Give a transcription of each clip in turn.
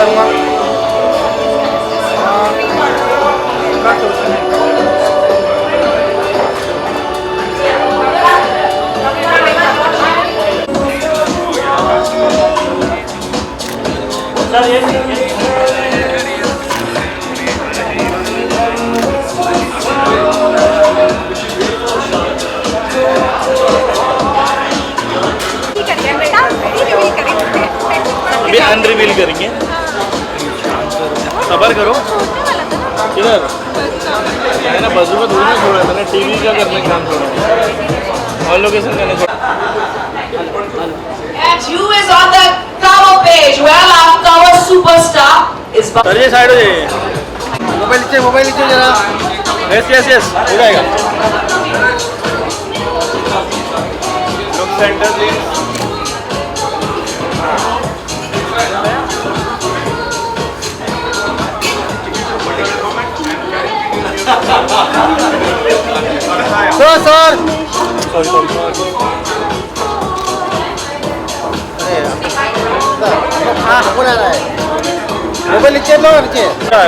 करूँगा। सर ये अभी अनरिवील करेंगे। सबर करो। इधर मैंने बजू का दूर में छोड़ा था ना, टीवी का करने का काम छोड़ा और लोकेशन करने छोड़ा। And you is on the cover page. Well, our cover superstar is. Sir ये साइड हो जाइए। मोबाइल लीजिए जरा। यस हो जाएगा। Look centre please. Sir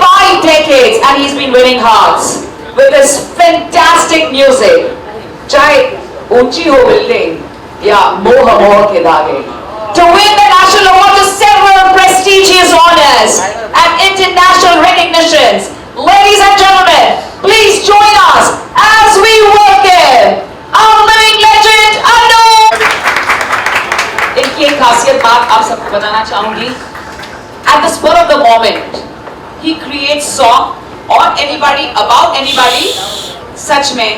Five decades and he's been winning hearts with his fantastic music. चाहे ऊंची हो बिल्डिंग या मोह के धागे. To win the national award to several prestigious honors and international recognitions. Ladies and gentlemen, please join us as we welcome our living legend Anu. इनकी एक खासियत बात आप सबको बताना चाहूंगी. At the spur of the moment, he creates song on anybody, about anybody. सच में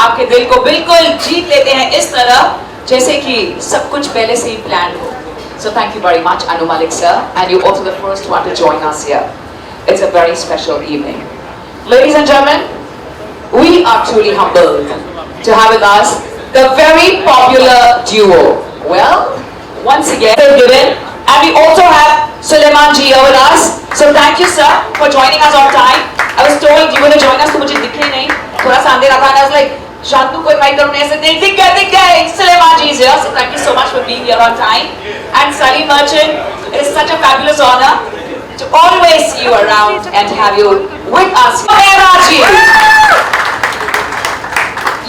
आपके दिल को बिल्कुल जीत लेते हैं इस तरह जैसे कि सब कुछ पहले से ही planned हो. So thank you very much, Anu Malik sir, and you're also the first one to join us here. It's a very special evening. Ladies and gentlemen, we are truly humbled to have with us the very popular duo. Well, once again, they're given, and we also have Suleiman ji here with us. So thank you, sir, for joining us on time. I was told you were going to join us, तो मुझे दिखे नहीं, थोड़ा सा अंधेरा था, and I was like, शांतु को invite करूँ ऐसे दिख गए. Suleiman ji is here, so thank you so much for being here on time. And Sally Merchant, it is such a fabulous honor to always see you around and have you with us.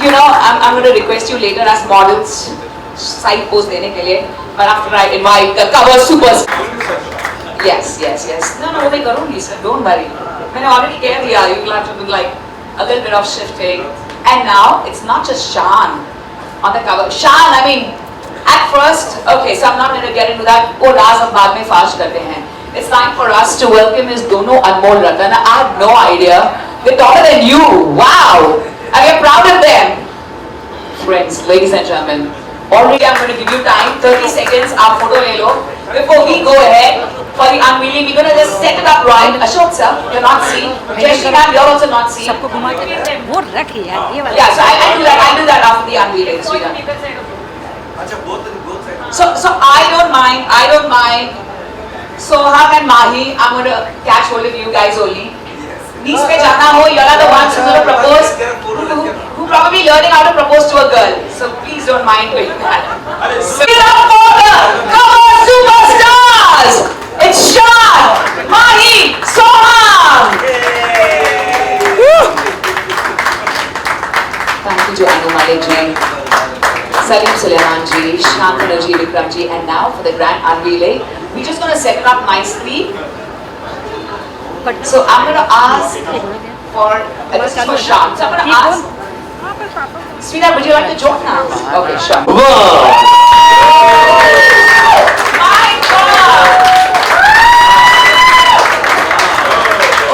You know, I'm going to request you later as models, side pose देने के लिए, but after I invite the cover superstar. Yes. No, वो मैं करूँगी sir, don't worry. मैंने already कह दिया, you will have to do like a little bit of shifting. And now it's not just Shan on the cover. Shan, I mean, at first, okay, so I'm not going to get into that. वो राज हम बाद में फाश करते हैं. It's time for us to welcome his दोनों अनमोल रतन. I have no idea. They're taller than you. Wow. And we're proud of them. Friends, ladies and gentlemen, already I'm going to give you time, 30 seconds, आप photo ले लो. Before we go ahead for the unveiling, we're going to just set it up right. Ashok sir, you're not seen. Jayashree ma'am, you're also not seen. सबको घुमा के वो रख यार ये वाला. Yeah, so I'll do that after the unveiling, sweetheart. So I don't mind. Soham and Mahi, I'm going to catch hold of you guys only. Knees pe jana ho, you are the ones who's going to propose, who probably learning how to propose to a girl. So please don't mind doing that. Give it up for the cover superstars! It's Shan, Mahi, Soham! Thank you to Anu Malik ji, Salim Suleiman ji, Shantanu ji, Vikram ji, and now for the grand unveiling, we're just going to set it up nicely. So I'm going to ask for, this is for Shan, so I'm going to ask, sweetheart, would you like to join us? Okay, sure. My God!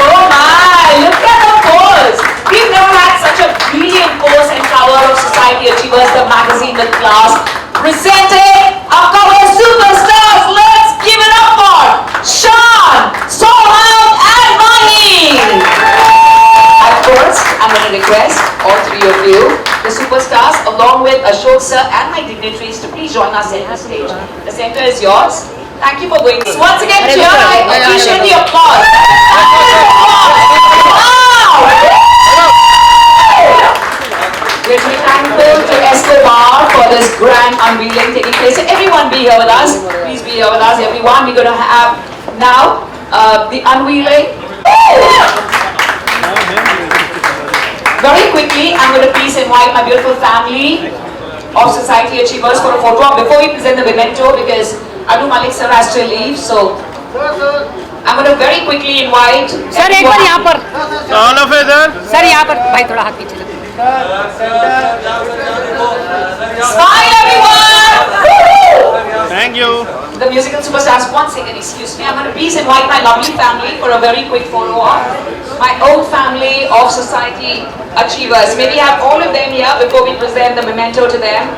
Oh my, look at the pose! We've never had such a brilliant pose and cover of Society Achievers, the magazine with class. Presenting our cover superstars, let's give it up for Shan, Soham and Mahi! At first, I'm going to request all three of you, the superstars, along with Ashok sir and my dignitaries to please join us at the stage. The center is yours. Thank you for going. Once again, cheer, I appreciate the applause. Wow! We're really thankful to Escobar for this grand unveiling taking place. So everyone be here with us. Please be here with us, everyone. We're going to have now the unveiling. Very quickly, I'm going to please invite my beautiful family of Society Achievers for a photo op before we present the memento, because Anu Malik sir has to leave. So I'm going to very quickly invite. Sir एक बार यहाँ पर all of इधर sir यहाँ पर भाई थोड़ा हाथ पीछे लगे। Smile, everyone! Woo-hoo! Thank you The musical superstars, one second, excuse me. I'm going to please invite my lovely family for a very quick photo op. My own family of Society Achievers. May we have all of them here before we present the memento to them.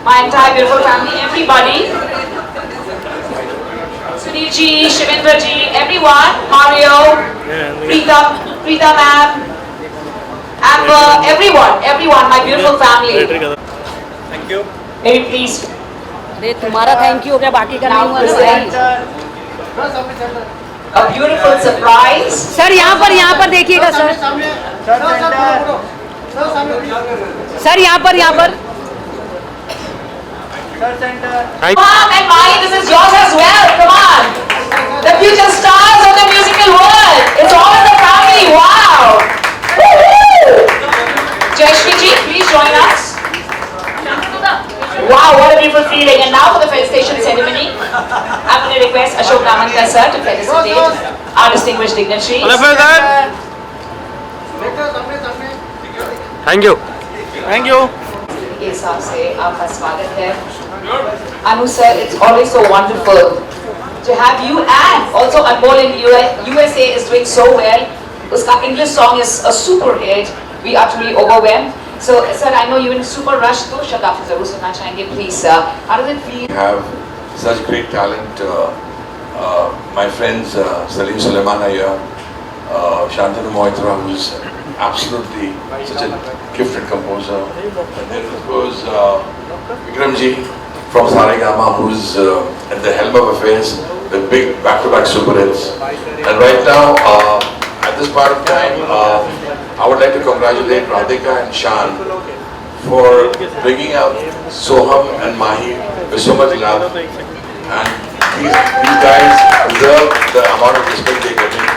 My entire beautiful family, everybody. Sunil ji, Shivendra ji, everyone. Mario, Preeta ma'am, Amber, everyone, my beautiful family. Thank you May we please अरे तुम्हारा thank you हो गया, बाकी का नहीं now हुआ present a beautiful surprise. Sir यहाँ पर देखिएगा सर सर यहाँ पर Come on, and Mai, this is yours as well. Come on. The future stars of the musical world. It's all in the family. Wow. Woo-hoo. Jayashri ji, please join us. Wow, what a beautiful feeling. And now for the felicitation ceremony, I'm going to request Ashok Namanka sir to felicitate our distinguished dignitaries. All of इधर thank you thank you के हिसाब से आपका स्वागत है. Anu sir, it's always so wonderful to have you, and also Anmol in USA is doing so well. Uska English song is a super hit. We are truly overwhelmed. So sir, I know you're in a super rush. तो शब्द जरूर सुनना चाहेंगे, please sir. How does it feel? have such great talent. My friends Salim Suleiman are here, Shantanu Moitra, who's absolutely such a gifted composer, and then of course Vikram ji from Saregama, who's at the helm of affairs with big back-to-back super hits. And right now, at this part of time, I would like to congratulate Radhika and Shan for bringing out Soham and Mahi with so much love. And these guys deserve the amount of respect they're getting.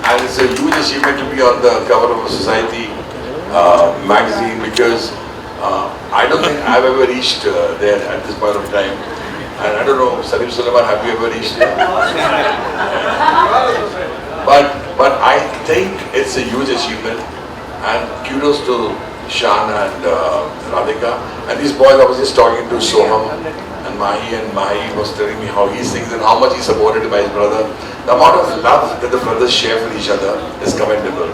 And it's a huge achievement to be on the cover of a Society magazine, because I don't think I've ever reached there at this point of time. And I don't know, Salim Suleiman, have you ever reached there? But I think it's a huge achievement. And kudos to Shan and Radhika. And these boys, I was just talking to Soham and Mahi was telling me how he sings and how much he's supported by his brother. The amount of love that the brothers share with each other is commendable.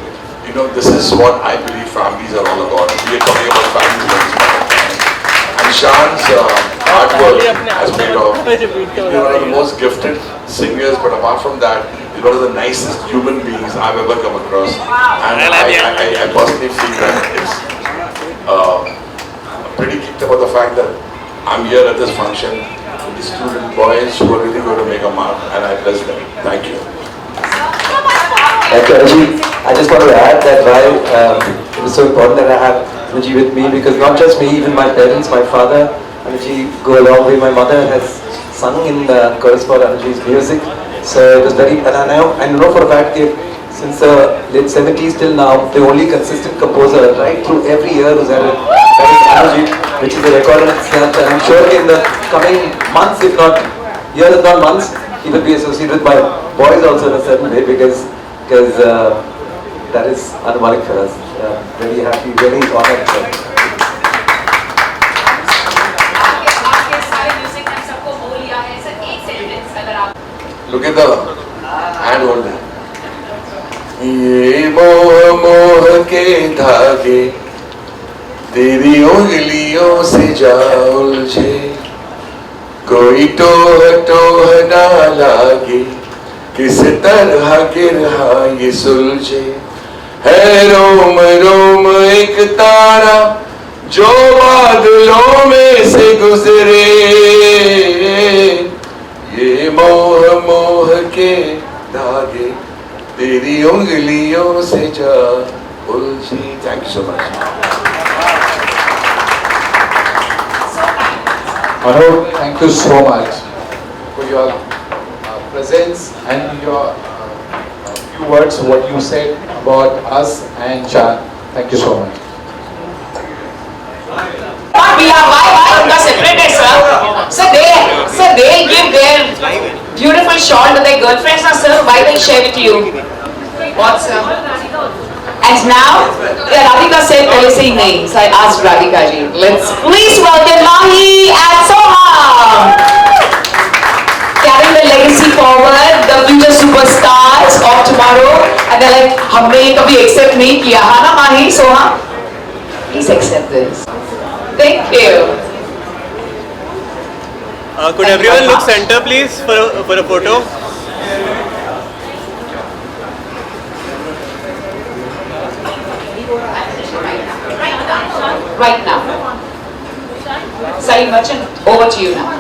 You know, this is what I believe families are all about. We are talking about families at this point of time. And Shan's artwork has paid off. He's one of the most gifted singers, but apart from that, he's one of the nicest human beings I've ever come across. And I personally feel that it's pretty kicked about the fact that I'm here at this function with these student boys who are really going to make a mark, and I bless them. Thank you. Thank you, Anuji. I just want to add that why it was so important that I have Anuji with me, because not just me, even my parents, my father, Anuji go a long way. My mother has sung in the chorus for Anuji's music, so it was very. And I know for a fact that since the late 70s till now, the only consistent composer right through every year who's had it, that is Anuji, which is a record in itself. And I'm sure in the coming months, if not years, if not months, he will be associated with my boys also in a certain way, because that is Anu Malik for us. Very happy, very honored. आपके सारे music में सबको बोल लिया है sir, एक sentence अगर आप Look at the hand holder. ये मोह मोह के धागे तेरी उंगलियों से जा उलझे, कोई टोह टोह ना लागे, किस तरह गिरहा ये सुलझे, है रोम रोम एक तारा जो बादलों में से गुजरे, ये मोह मोह के धागे तेरी उंगलियों से जा उलझी. Thank you so much. Manu, thank you so much for your presence and your few words what you said about us and Chan. Thank you so much. We are why unka separated, sir. So they give their beautiful shawl to their girlfriends, now, sir. Why they share with you? What, sir? And now, Radhika said pehle se hi nahi. So I asked Radhika ji, let's please welcome Mahi and Soham. Carrying the legacy forward, the future superstars of tomorrow. And they're like, हमने ये कभी accept नहीं किया, हाँ ना Mahi, Soham? Please accept this. Thank you. Could everyone look center, please, for a photo? Right now. Salim Merchant, over to you now.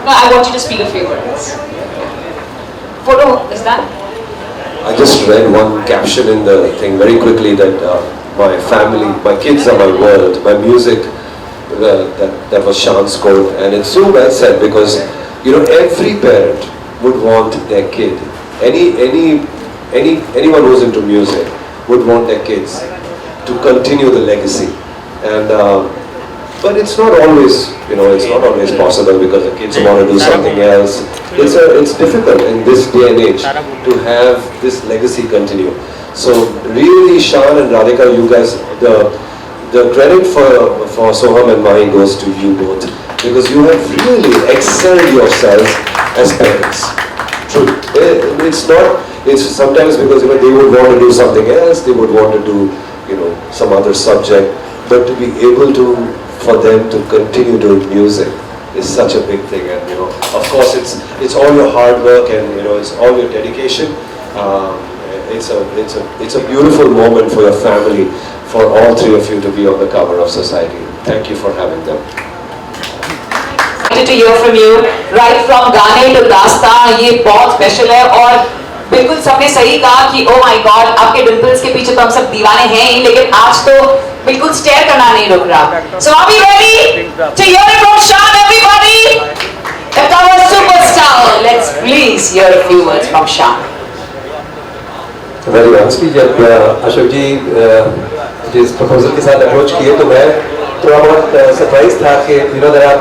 No, I want you to speak a few words. Photo is done? I just read one caption in the thing very quickly that my family, my kids are my world, my music, that was Shan's quote, and it's so well said because every parent would want their kid, anyone who's into music would want their kids to continue the legacy, and but it's not always possible because the kids want to do something else. It's difficult in this day and age to have this legacy continue. So really, Shan and Radhika, you guys, the credit for Soham and Mahi goes to you both because you have really excelled yourselves as parents. True. It's sometimes because they would want to do something else, they would want to do some other subject, but to be able for them to continue doing music is such a big thing, and of course it's all your hard work and it's all your dedication. It's a beautiful moment for your family, for all three of you to be on the cover of Society. Thank you for having them. To hear from you, right from गाने to दास्तां, ये बहुत special है और बिल्कुल सबने सही कहा कि oh my God, आपके डिम्पल्स के पीछे तो हम सब दीवाने हैं ही, लेकिन आज तो बिल्कुल स्टेयर करना नहीं रुक रहा. So are we ready to hear it from Shan, everybody? The cover superstar. Let's please hear a few words from Shan. Very honestly, जब अशोक जी जिस प्रपोजल के साथ अप्रोच किए तो मैं थोड़ा बहुत सरप्राइज था कि there are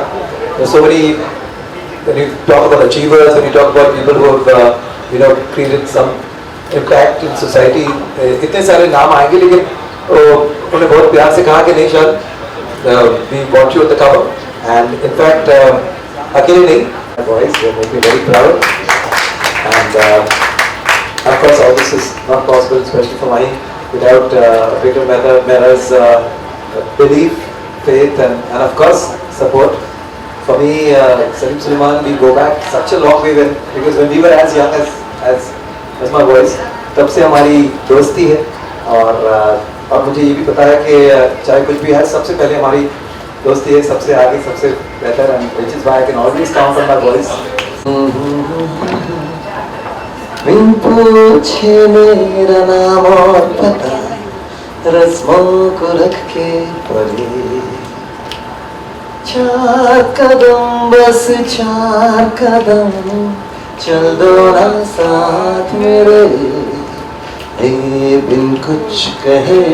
so many, when you talk about achievers, when you talk about people who have created some impact in society, इतने सारे नाम आएंगे, लेकिन उन्होंने बहुत प्यार से कहा कि नहीं शायद we want you at the cover, and in fact अकेले नहीं, my boys, they make me very proud, and of course all this is not possible, especially for Mahi, without Victor Mehra's belief, faith, and of course support. For me, Salim Sulaiman, we go back such a long way because when we were as young as my boys, तब से हमारी दोस्ती है और मुझे ये भी पता है कि चाहे कुछ भी है, सबसे पहले हमारी दोस्ती है, सबसे आगे, सबसे बेहतर, and which is why I can always count on my boys. बिन पूछे मेरा नाम और पता, रस्मों को रख के पढ़े, 4 कदम बस 4 कदम चल दो ना साथ मेरे, बिन कुछ कहे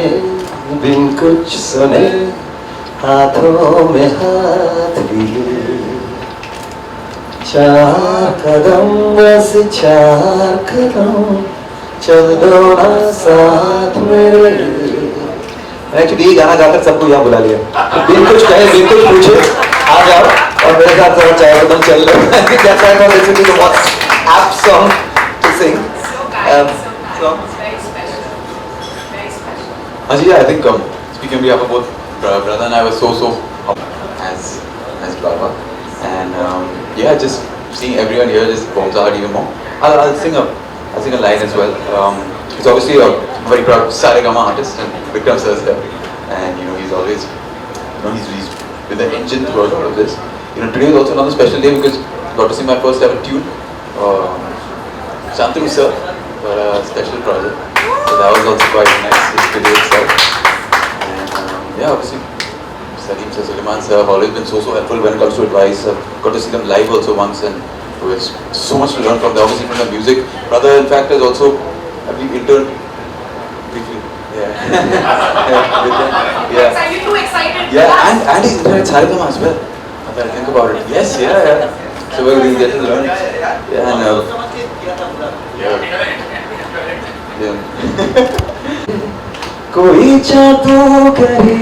बिन कुछ सुने हाथों में हाथ लिए, 4 कदम बस 4 कदम चल दो ना साथ मेरे. एक्चुअली ये गाना गाकर सबको यहाँ बुला लिया, बिन कुछ कहे बिन कुछ पूछे आ जाओ और मेरे साथ थोड़ा 4 कदम चल लो. That's why I was listening to one app song to sing. Yeah, I think speaking on behalf of both brother and I was so as Baba, and yeah, just seeing everyone here just warms our heart even more. I'll sing a line as well. He's obviously a very proud Saregama artist, and Vikram sir is here, and he's always he's been the engine throughout all of this. Today is also another special day because I got to sing my first ever tune, Shantanu sir, for a special project. So that was also quite nice today itself. And yeah, obviously Salim sir, Sulaiman sir have always been so helpful when it comes to advice. I've got to see them live also once, and there's so much to learn from them, obviously from the music. Brother, in fact, has also, I believe, interned briefly. Yeah. With them. Yeah. Are you too excited? Yeah, and he's interned at Saregama as well. Now that I think about it. Yes, yeah. So we're going to get to learn. Yeah, and yeah. कोई जादू करे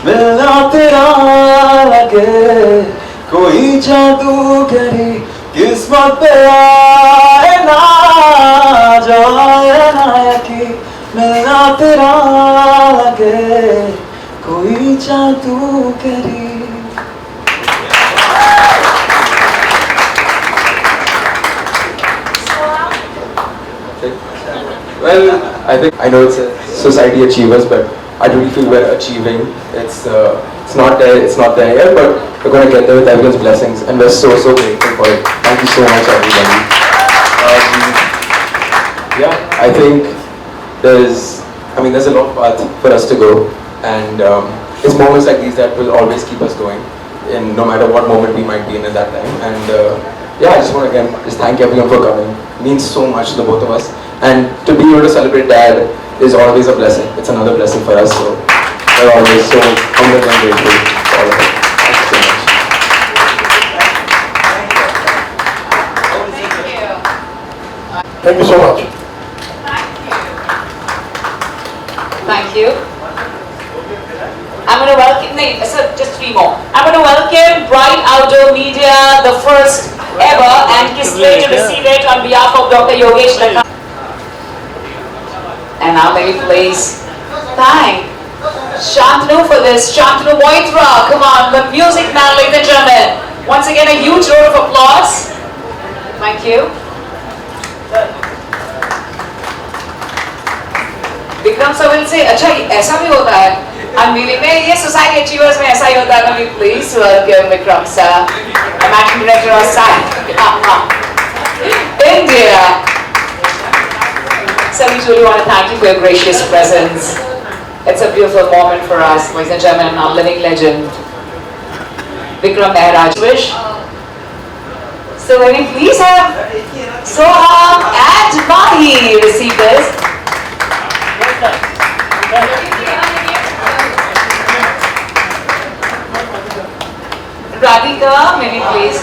मिलना तेरा लगे, कोई जादू करे किस्मत पे आए ना जाए ना यकी, मिलना तेरा लगे, कोई जादू करे. Well, I think I know it's a society achievers, but I do feel we're achieving. It's not there yet, but we're going to get there with everyone's blessings, and we're so grateful for it. Thank you so much, everybody. Yeah, I think there's a long path for us to go, and it's moments like these that will always keep us going, in no matter what moment we might be in at that time. And yeah, I just want to again just thank everyone for coming. It means so much to the both of us. And to be able to celebrate Dad is always a blessing. It's another blessing for us. So we're always so humbled and grateful for all of it. Thank you so much. Thank you so much. Thank you. I'm going to welcome, sir, just 3 more. I'm going to welcome Bright Outdoor Media, the first ever and Kismet to receive it on behalf of Dr. Yogesh Lakha. And now may we please thank Shantanu for this. Shantanu Moitra, come on, the music man, ladies and gentlemen. Once again, a huge round of applause. Thank you. Vikram sir will say, अच्छा ऐसा भी होता है unveiling में, ये society achievers में ऐसा ही होता है. May we please welcome Vikram sir, managing director of SAG India. So we truly want to thank you for your gracious presence. It's a beautiful moment for us, ladies and gentlemen, our living legend, Vikram Mehraj. So may we please have Soham and Mahi receive this. Radhika, may we please.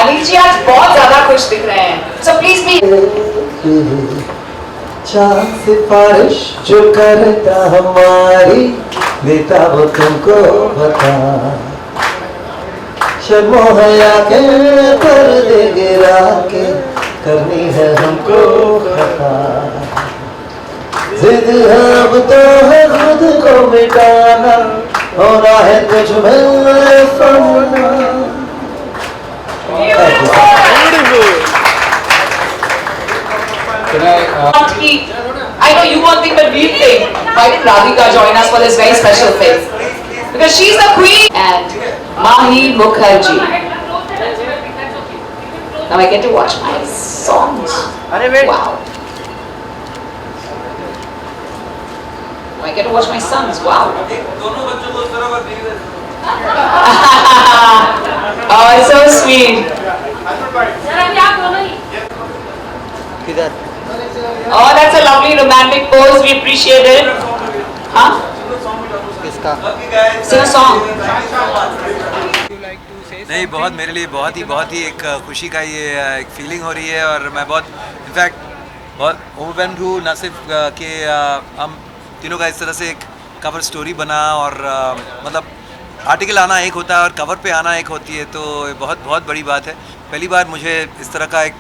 Anil ji आज बहुत ज्यादा खुश दिख रहे हैं. So please be. चांद सिफारिश जो करता हमारी देता वो तुमको बता, शर्मो हया के पर्दे गिरा के करनी है हमको खता, जिद है अब तो है खुद को मिटाना, होना है तुझ में फना. I know you won't think, but we think. Why did Radhika join us for this very special thing? Because she's the queen. And Mahi Mukherjee. Now I get to watch my songs. Wow. I get to watch my sons. Wow. Oh, it's so sweet. Oh, that's a lovely romantic pose. We appreciate it. Huh? Sing a song. नहीं, बहुत मेरे लिए बहुत ही एक खुशी का ये एक फीलिंग हो रही है, और मैं बहुत इनफैक्ट बहुत ओवरवेल्म्ड हूँ, न सिर्फ कि हम तीनों का इस तरह से एक कवर स्टोरी बना, और मतलब आर्टिकल आना एक होता है और कवर पे आना एक होती है, तो बहुत बड़ी बात है. पहली बार मुझे इस तरह का एक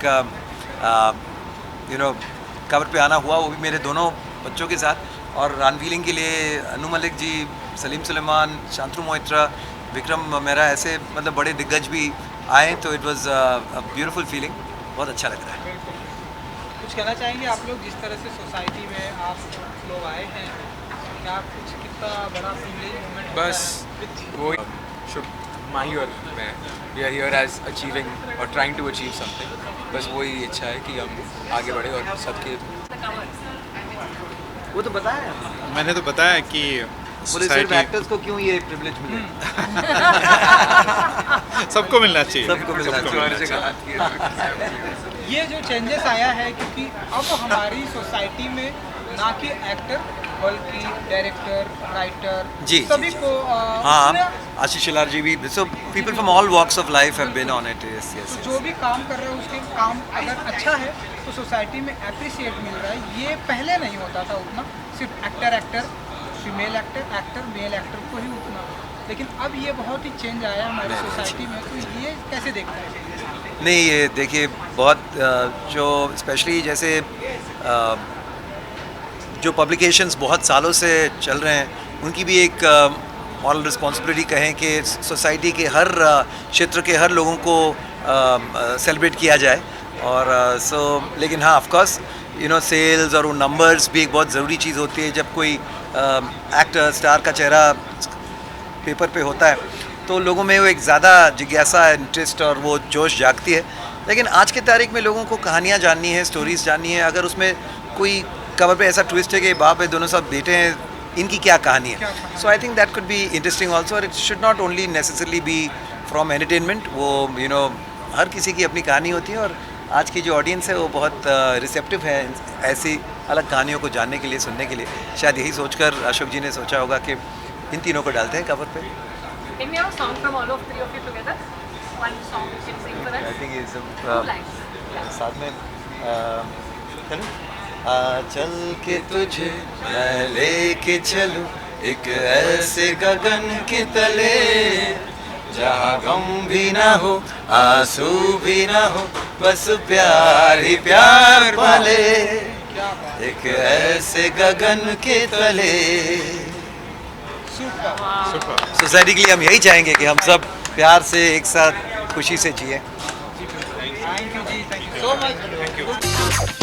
कवर पे आना हुआ, वो भी मेरे दोनों बच्चों के साथ. और अनवीलिंग के लिए अनु मलिक जी, सलीम सुलेमान, शांतनु मोइत्रा, विक्रम मेहरा, ऐसे मतलब बड़े दिग्गज भी आए, तो it was a beautiful feeling. बहुत अच्छा लग रहा है. कुछ कहना चाहेंगे आप लोग, जिस तरह से सोसाइटी में आप लोग आए हैं, क्या कुछ कितना बड़ा प्रिविलेज मोमेंट? बस वो शुभ माही और मैं, we are here as achieving और ट्राइंग टू अचीव समथिंग. बस वही इच्छा है कि हम आगे बढ़े और सबके. वो तो बताया, मैंने तो बताया कि बोले सिर्फ एक्टर्स को क्यों ये प्रिविलेज मिले? सबको मिलना चाहिए। सबको मिलना चाहिए। ये जो चेंजेस आया है क्योंकि अब हमारी सोसाइटी में ना कि एक्टर बल्कि डायरेक्टर, राइटर जी, सभी जी, को हाँ, आशीष शेलार जी भी, so people from all walks of life have been on it. Yes, yes, yes. जो भी काम कर रहे हैं उसके काम अगर अच्छा है तो सोसाइटी में अप्रिसिएट मिल रहा है। ये पहले नहीं होता था उतना, सिर्फ actor female actor male actor को ही उतना, लेकिन अब ये बहुत ही चेंज आया हमारी सोसाइटी में। तो ये कैसे देखते हैं? नहीं, ये देखिए बहुत जो स्पेशली जैसे जो पब्लिकेशंस बहुत सालों से चल रहे हैं उनकी भी एक मॉरल रिस्पॉन्सिबिलिटी कहें कि सोसाइटी के हर क्षेत्र के हर लोगों को सेलिब्रेट किया जाए। और लेकिन हाँ, of course you know sales और वो नंबर्स भी एक बहुत ज़रूरी चीज़ होती है। जब कोई एक्टर स्टार का चेहरा पेपर पे होता है तो लोगों में वो एक ज़्यादा जिज्ञासा, इंटरेस्ट और वो जोश जागती है। लेकिन आज के तारीख में लोगों को कहानियाँ जाननी है, स्टोरीज़ जाननी है। अगर उसमें कोई कवर पे ऐसा ट्विस्ट है कि बाप है दोनों सब बेटे हैं, इनकी क्या कहानी है? So I think that could be interesting also. और it should not only necessarily be from entertainment. वो यू नो हर किसी की अपनी कहानी होती है और आज की जो ऑडियंस है वो बहुत रिसेप्टिव है ऐसी अलग कहानियों को जानने के लिए, सुनने के लिए। शायद यही सोचकर अशोक जी ने सोचा होगा कि इन तीनों को डालते हैं कवर पे। Can we have a song from all of three of you together? One song you can sing for us. I think it's Two lines. साथ में चलो। चल के तुझे मैं लेके चलूं एक ऐसे गगन के तले जहाँ गम भी ना हो, आंसू भी ना हो, बस प्यार ही प्यार पाले एक ऐसे गगन के तले। सोसाइटी के लिए हम यही चाहेंगे कि हम सब प्यार से एक साथ खुशी से जिए। Thank you ji, thank you so much.